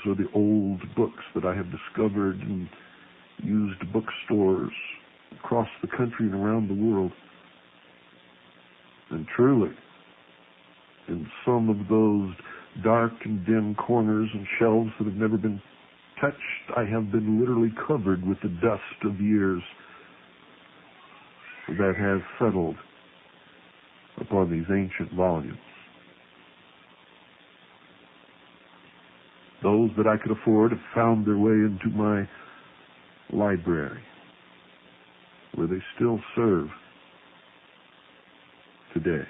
are the old books that I have discovered in used bookstores across the country and around the world. And truly, in some of those dark and dim corners and shelves that have never been touched, I have been literally covered with the dust of years that has settled upon these ancient volumes. Those that I could afford have found their way into my library, where they still serve today.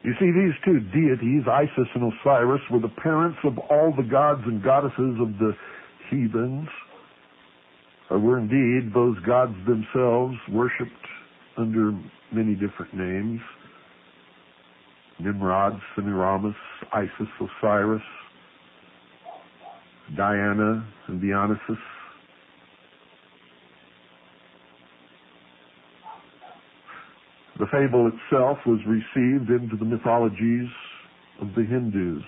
You see, these two deities, Isis and Osiris, were the parents of all the gods and goddesses of the heathens, or were indeed those gods themselves, worshipped under many different names. Nimrod, Semiramis, Isis, Osiris, Diana, and Dionysus. The fable itself was received into the mythologies of the Hindus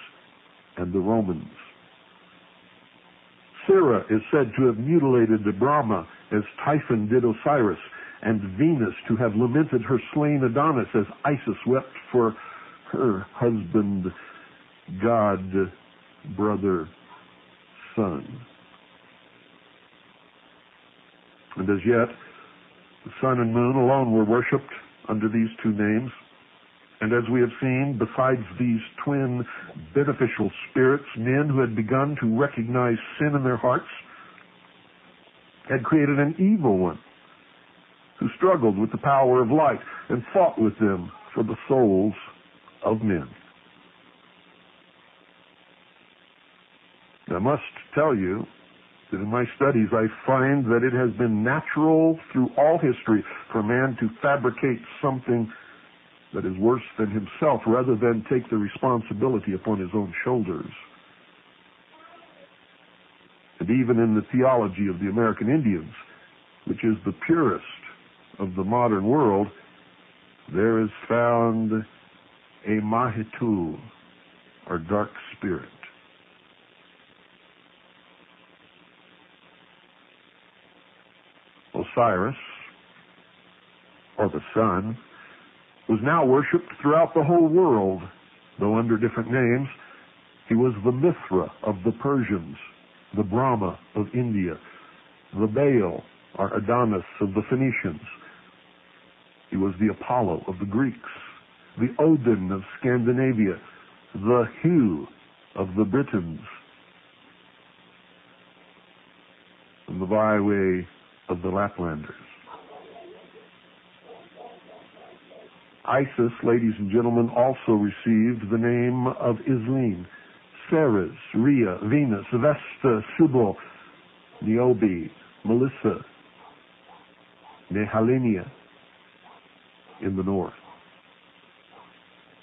and the Romans. Sira is said to have mutilated Brahma as Typhon did Osiris, and Venus to have lamented her slain Adonis as Isis wept for her husband, God, brother, son. And as yet, the sun and moon alone were worshipped under these two names. And as we have seen, besides these twin beneficial spirits, men who had begun to recognize sin in their hearts had created an evil one who struggled with the power of light and fought with them for the souls of men. I must tell you that in my studies I find that it has been natural through all history for man to fabricate something that is worse than himself rather than take the responsibility upon his own shoulders. And even in the theology of the American Indians, which is the purest of the modern world, there is found a Mahitu, or dark spirit. Osiris, or the sun, was now worshipped throughout the whole world, though under different names. He was the Mithra of the Persians, the Brahma of India, the Baal, or Adonis of the Phoenicians. He was the Apollo of the Greeks, the Odin of Scandinavia, the Hu of the Britons, and the Vaiwe of the Laplanders. Isis, ladies and gentlemen, also received the name of Isline, Ceres, Rhea, Venus, Vesta, Cybele, Niobe, Melissa, Nehalenia in the north,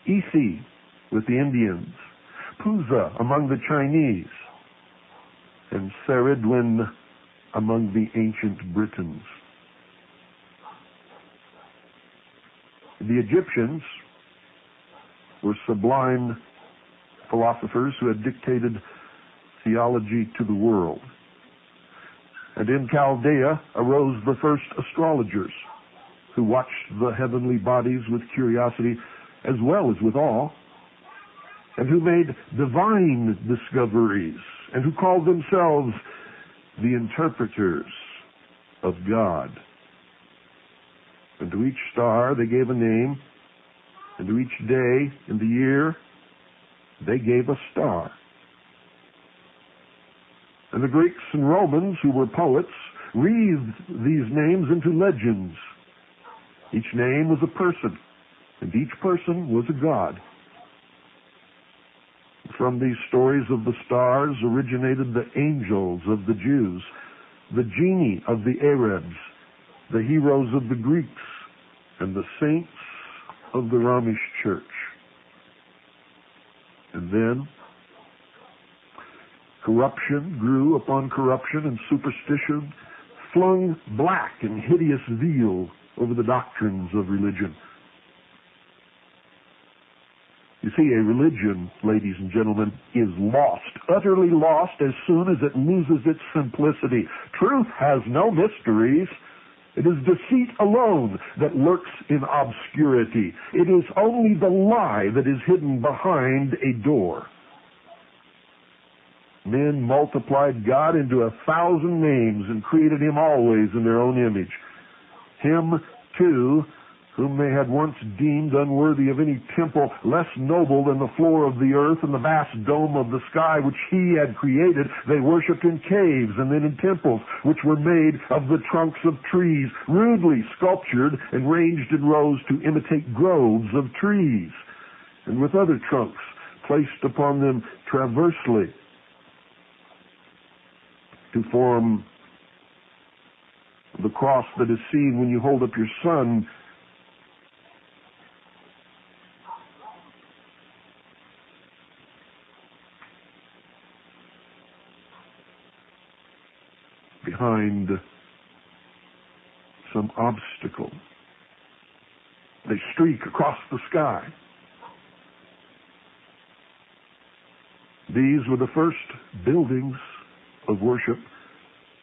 Isi with the Indians, Puza among the Chinese, and Ceridwen among the ancient Britons. The Egyptians were sublime philosophers who had dictated theology to the world. And in Chaldea arose the first astrologers who watched the heavenly bodies with curiosity as well as with awe, and who made divine discoveries, and who called themselves the interpreters of God. And to each star they gave a name, and to each day in the year they gave a star. And the Greeks and Romans, who were poets, wreathed these names into legends. Each name was a person, and each person was a god. From these stories of the stars originated the angels of the Jews, the genii of the Arabs, the heroes of the Greeks, and the saints of the Romish Church. And then corruption grew upon corruption, and superstition flung black and hideous veil over the doctrines of religion. You see, a religion, ladies and gentlemen, is lost, utterly lost as soon as it loses its simplicity. Truth has no mysteries. It is deceit alone that lurks in obscurity. It is only the lie that is hidden behind a door. Men multiplied God into 1,000 names and created him always in their own image. Him, too, whom they had once deemed unworthy of any temple less noble than the floor of the earth and the vast dome of the sky which he had created, they worshipped in caves and then in temples which were made of the trunks of trees, rudely sculptured and ranged in rows to imitate groves of trees, and with other trunks placed upon them transversely to form the cross that is seen when you hold up your son. Behind some obstacle. They streak across the sky. These were the first buildings of worship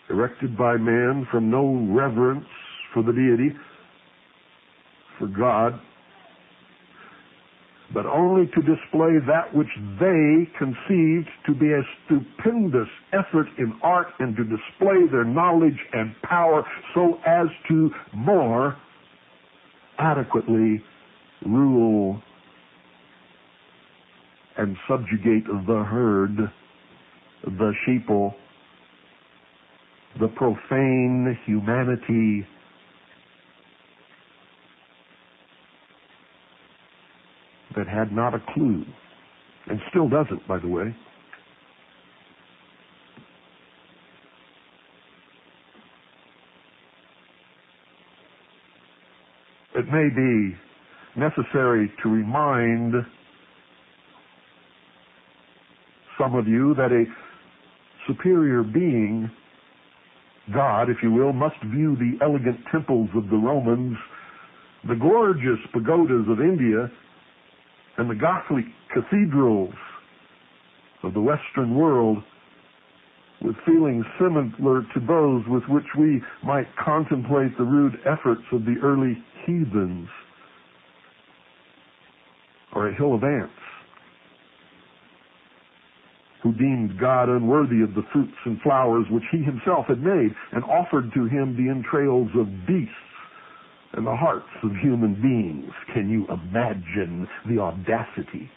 erected by man from no reverence for the deity, for God, but only to display that which they conceived to be a stupendous effort in art and to display their knowledge and power so as to more adequately rule and subjugate the herd, the sheeple, the profane humanity that had not a clue, and still doesn't, by the way. It may be necessary to remind some of you that a superior being, God, if you will, must view the elegant temples of the Romans, the gorgeous pagodas of India, and the Gothic cathedrals of the Western world with feelings similar to those with which we might contemplate the rude efforts of the early heathens, or a hill of ants, who deemed God unworthy of the fruits and flowers which he himself had made, and offered to him the entrails of beasts and the hearts of human beings. Can you imagine the audacity,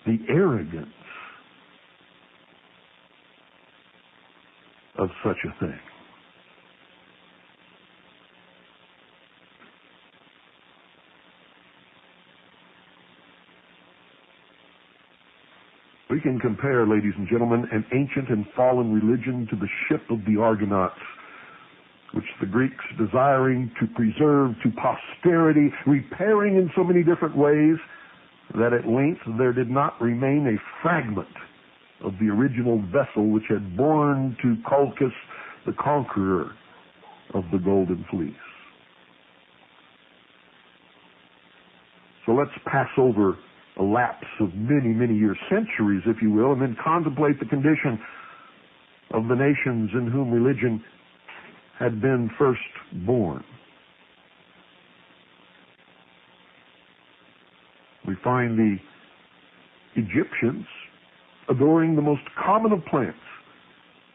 the arrogance of such a thing? We can compare, ladies and gentlemen, an ancient and fallen religion to the ship of the Argonauts, which the Greeks, desiring to preserve to posterity, repairing in so many different ways, that at length there did not remain a fragment of the original vessel which had borne to Colchis, the conqueror of the Golden Fleece. So let's pass over a lapse of many, many years, centuries, if you will, and then contemplate the condition of the nations in whom religion had been first born. We find the Egyptians adoring the most common of plants,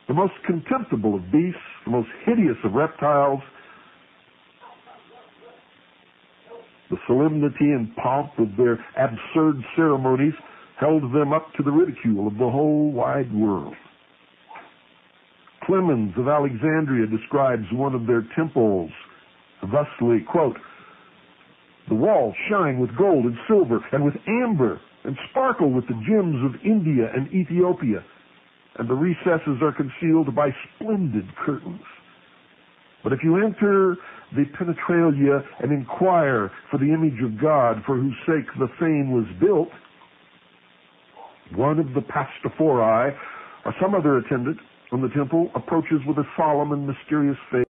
the most contemptible of beasts, the most hideous of reptiles. The solemnity and pomp of their absurd ceremonies held them up to the ridicule of the whole wide world. Clemens of Alexandria describes one of their temples thusly, quote, "The walls shine with gold and silver and with amber and sparkle with the gems of India and Ethiopia, and the recesses are concealed by splendid curtains. But if you enter the penetralia and inquire for the image of God for whose sake the fane was built, one of the pastophori or some other attendant on the temple approaches with a solemn and mysterious face